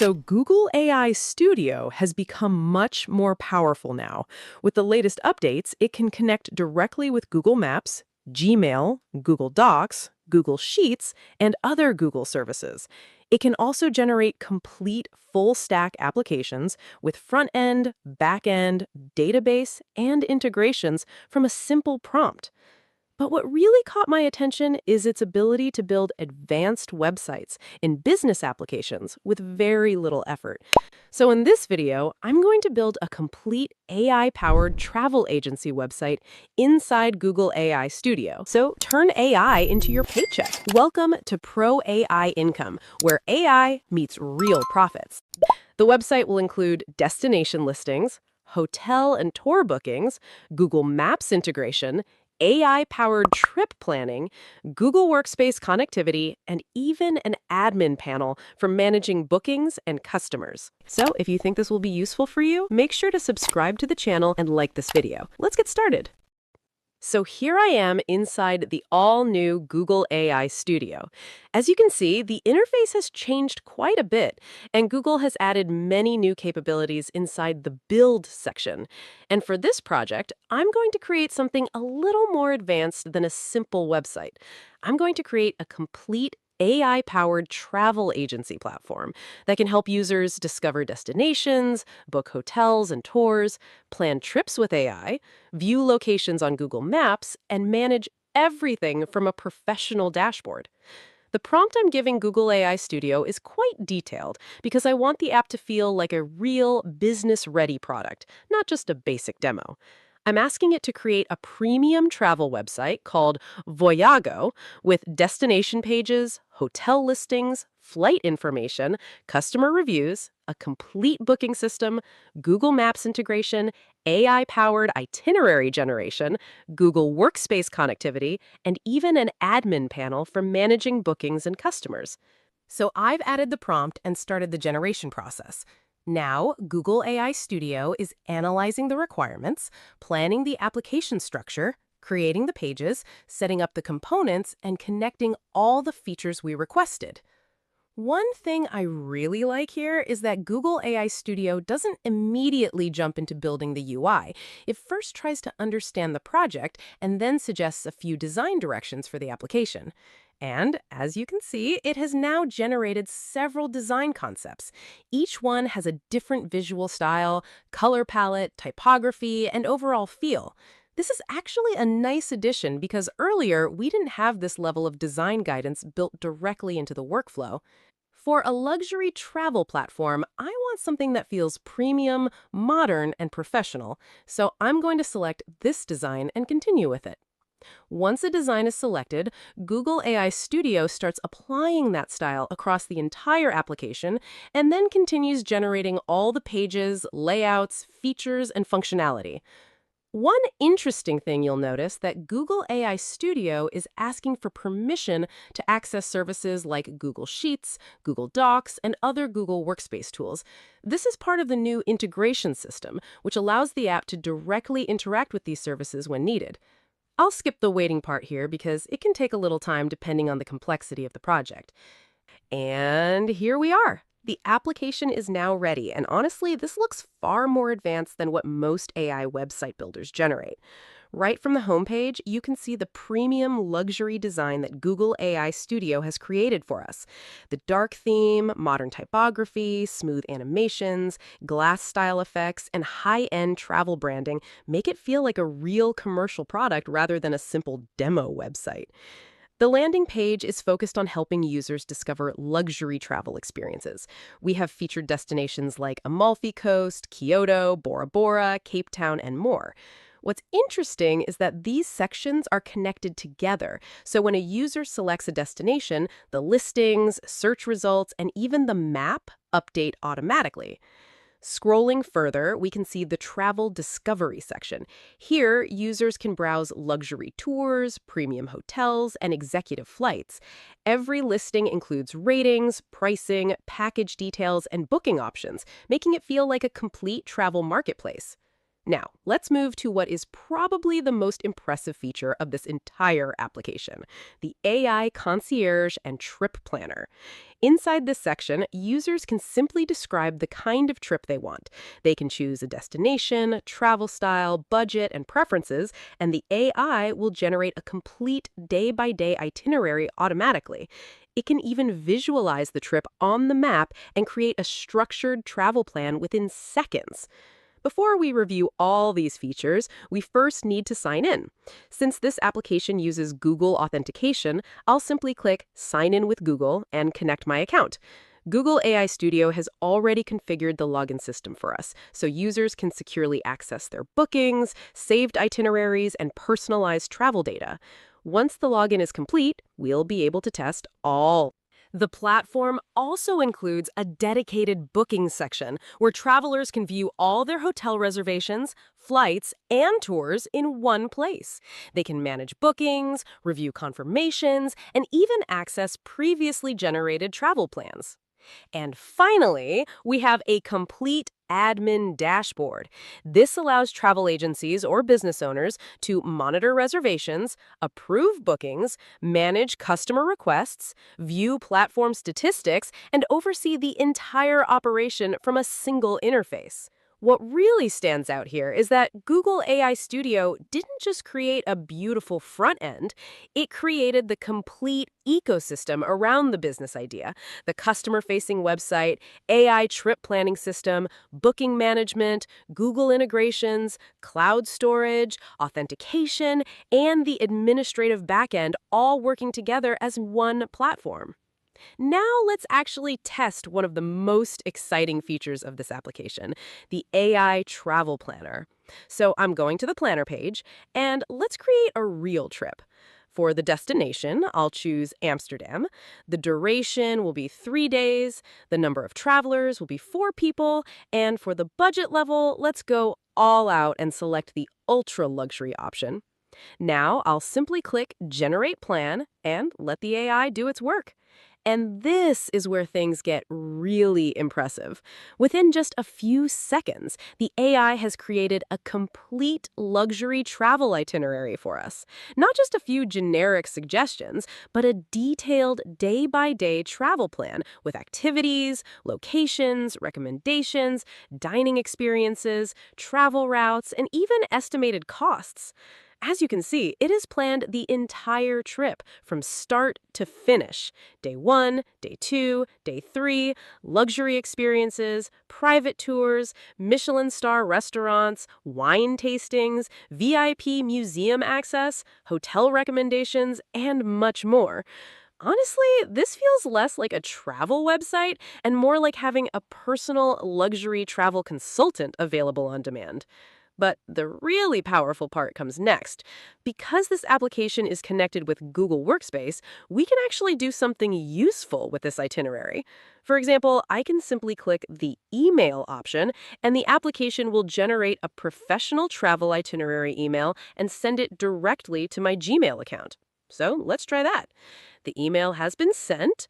So Google AI Studio has become much more powerful now. With the latest updates, it can connect directly with Google Maps, Gmail, Google Docs, Google Sheets, and other Google services. It can also generate complete full-stack applications with front-end, back-end, database, and integrations from a simple prompt. But what really caught my attention is its ability to build advanced websites in business applications with very little effort. So in this video, I'm going to build a complete AI-powered travel agency website inside Google AI Studio. So turn AI into your paycheck. Welcome to Pro AI Income, where AI meets real profits. The website will include destination listings, hotel and tour bookings, Google Maps integration, AI-powered trip planning, Google Workspace connectivity, and even an admin panel for managing bookings and customers. So if you think this will be useful for you, make sure to subscribe to the channel and like this video. Let's get started. So here I am inside the all-new Google AI Studio. As you can see, the interface has changed quite a bit, and Google has added many new capabilities inside the Build section. And for this project, I'm going to create something a little more advanced than a simple website. I'm going to create a complete AI-powered travel agency platform that can help users discover destinations, book hotels and tours, plan trips with AI, view locations on Google Maps, and manage everything from a professional dashboard. The prompt I'm giving Google AI Studio is quite detailed because I want the app to feel like a real business-ready product, not just a basic demo. I'm asking it to create a premium travel website called Voyago with destination pages, hotel listings, flight information, customer reviews, a complete booking system, Google Maps integration, AI-powered itinerary generation, Google Workspace connectivity, and even an admin panel for managing bookings and customers. So I've added the prompt and started the generation process. Now, Google AI Studio is analyzing the requirements, planning the application structure, creating the pages, setting up the components, and connecting all the features we requested. One thing I really like here is that Google AI Studio doesn't immediately jump into building the UI. It first tries to understand the project and then suggests a few design directions for the application. And, as you can see, it has now generated several design concepts. Each one has a different visual style, color palette, typography, and overall feel. This is actually a nice addition because earlier we didn't have this level of design guidance built directly into the workflow. For a luxury travel platform, I want something that feels premium, modern, and professional, so I'm going to select this design and continue with it. Once a design is selected, Google AI Studio starts applying that style across the entire application and then continues generating all the pages, layouts, features, and functionality. One interesting thing you'll notice that Google AI Studio is asking for permission to access services like Google Sheets, Google Docs, and other Google Workspace tools. This is part of the new integration system, which allows the app to directly interact with these services when needed. I'll skip the waiting part here because it can take a little time depending on the complexity of the project. And here we are. The application is now ready, and honestly, this looks far more advanced than what most AI website builders generate. Right from the homepage, you can see the premium luxury design that Google AI Studio has created for us. The dark theme, modern typography, smooth animations, glass-style effects, and high-end travel branding make it feel like a real commercial product rather than a simple demo website. The landing page is focused on helping users discover luxury travel experiences. We have featured destinations like Amalfi Coast, Kyoto, Bora Bora, Cape Town, and more. What's interesting is that these sections are connected together, so when a user selects a destination, the listings, search results, and even the map update automatically. Scrolling further, we can see the Travel Discovery section. Here, users can browse luxury tours, premium hotels, and executive flights. Every listing includes ratings, pricing, package details, and booking options, making it feel like a complete travel marketplace. Now, let's move to what is probably the most impressive feature of this entire application, the AI Concierge and Trip Planner. Inside this section, users can simply describe the kind of trip they want. They can choose a destination, travel style, budget, and preferences, and the AI will generate a complete day-by-day itinerary automatically. It can even visualize the trip on the map and create a structured travel plan within seconds. Before we review all these features, we first need to sign in. Since this application uses Google authentication, I'll simply click Sign in with Google and connect my account. Google AI Studio has already configured the login system for us, so users can securely access their bookings, saved itineraries, and personalized travel data. Once the login is complete, we'll be able to test all. The platform also includes a dedicated booking section where travelers can view all their hotel reservations, flights, and tours in one place. They can manage bookings, review confirmations, and even access previously generated travel plans. And finally, we have a complete admin dashboard. This allows travel agencies or business owners to monitor reservations, approve bookings, manage customer requests, view platform statistics, and oversee the entire operation from a single interface. What really stands out here is that Google AI Studio didn't just create a beautiful front end, it created the complete ecosystem around the business idea: the customer-facing website, AI trip planning system, booking management, Google integrations, cloud storage, authentication, and the administrative backend all working together as one platform. Now let's actually test one of the most exciting features of this application, the AI Travel Planner. So I'm going to the planner page, and let's create a real trip. For the destination, I'll choose Amsterdam. The duration will be 3 days. The number of travelers will be 4 people. And for the budget level, let's go all out and select the ultra luxury option. Now I'll simply click Generate Plan and let the AI do its work. And this is where things get really impressive. Within just a few seconds, the AI has created a complete luxury travel itinerary for us. Not just a few generic suggestions, but a detailed day-by-day travel plan with activities, locations, recommendations, dining experiences, travel routes, and even estimated costs. As you can see, it has planned the entire trip from start to finish. Day 1, Day 2, Day 3, luxury experiences, private tours, Michelin star restaurants, wine tastings, VIP museum access, hotel recommendations, and much more. Honestly, this feels less like a travel website and more like having a personal luxury travel consultant available on demand. But the really powerful part comes next. Because this application is connected with Google Workspace, we can actually do something useful with this itinerary. For example, I can simply click the email option, and the application will generate a professional travel itinerary email and send it directly to my Gmail account. So let's try that. The email has been sent.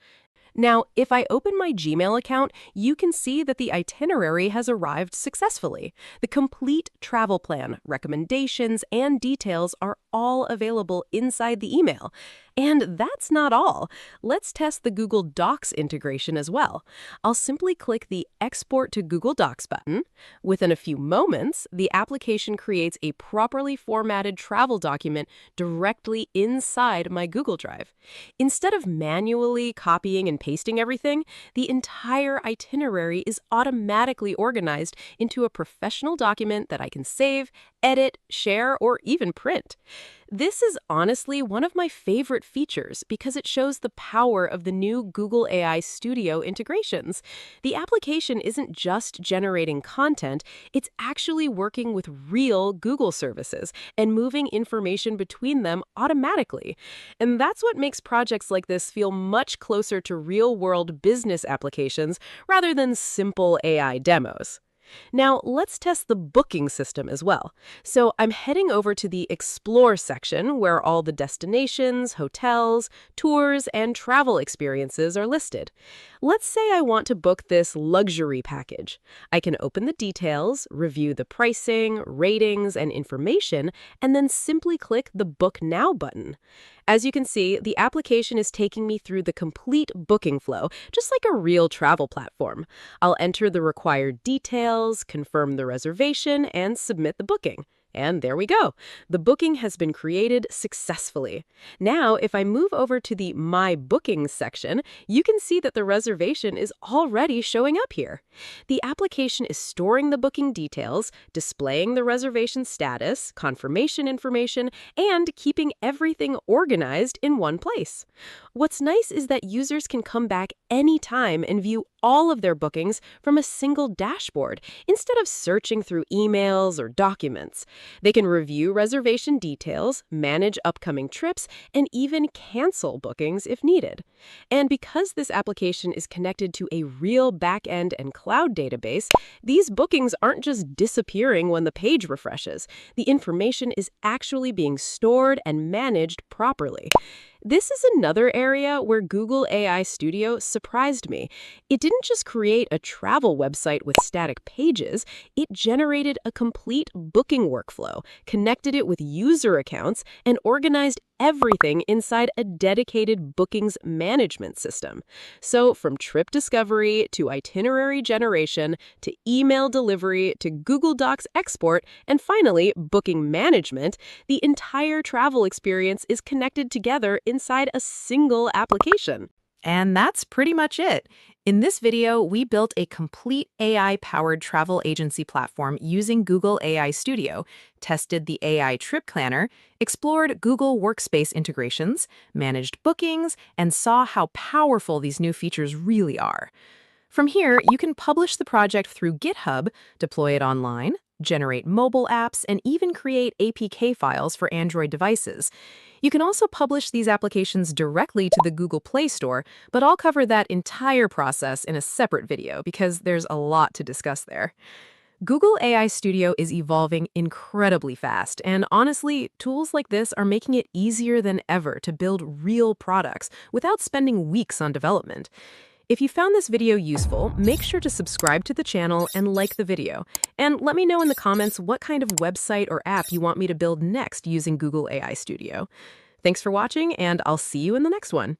Now, if I open my Gmail account, you can see that the itinerary has arrived successfully. The complete travel plan, recommendations, and details are all available inside the email. And that's not all. Let's test the Google Docs integration as well. I'll simply click the Export to Google Docs button. Within a few moments, the application creates a properly formatted travel document directly inside my Google Drive. Instead of manually copying and pasting everything, the entire itinerary is automatically organized into a professional document that I can save, edit, share, or even print. This is honestly one of my favorite features because it shows the power of the new Google AI Studio integrations. The application isn't just generating content, it's actually working with real Google services and moving information between them automatically. And that's what makes projects like this feel much closer to real-world business applications rather than simple AI demos. Now, let's test the booking system as well. So I'm heading over to the Explore section where all the destinations, hotels, tours, and travel experiences are listed. Let's say I want to book this luxury package. I can open the details, review the pricing, ratings, and information, and then simply click the Book Now button. As you can see, the application is taking me through the complete booking flow, just like a real travel platform. I'll enter the required details, confirm the reservation, and submit the booking. And there we go. The booking has been created successfully. Now, if I move over to the My Bookings section, you can see that the reservation is already showing up here. The application is storing the booking details, displaying the reservation status, confirmation information, and keeping everything organized in one place. What's nice is that users can come back anytime and view all of their bookings from a single dashboard instead of searching through emails or documents. They can review reservation details, manage upcoming trips, and even cancel bookings if needed. And because this application is connected to a real back-end and cloud database, these bookings aren't just disappearing when the page refreshes. The information is actually being stored and managed properly. This is another area where Google AI Studio surprised me. It didn't just create a travel website with static pages, it generated a complete booking workflow, connected it with user accounts, and organized everything inside a dedicated bookings management system. So from trip discovery to itinerary generation to email delivery to Google Docs export and finally booking management, the entire travel experience is connected together inside a single application. And that's pretty much it. In this video, we built a complete AI-powered travel agency platform using Google AI Studio, tested the AI trip planner, explored Google Workspace integrations, managed bookings, and saw how powerful these new features really are. From here, you can publish the project through GitHub, deploy it online, generate mobile apps, and even create APK files for Android devices. You can also publish these applications directly to the Google Play Store, but I'll cover that entire process in a separate video because there's a lot to discuss there. Google AI Studio is evolving incredibly fast, and honestly, tools like this are making it easier than ever to build real products without spending weeks on development. If you found this video useful, make sure to subscribe to the channel and like the video. And let me know in the comments what kind of website or app you want me to build next using Google AI Studio. Thanks for watching, and I'll see you in the next one.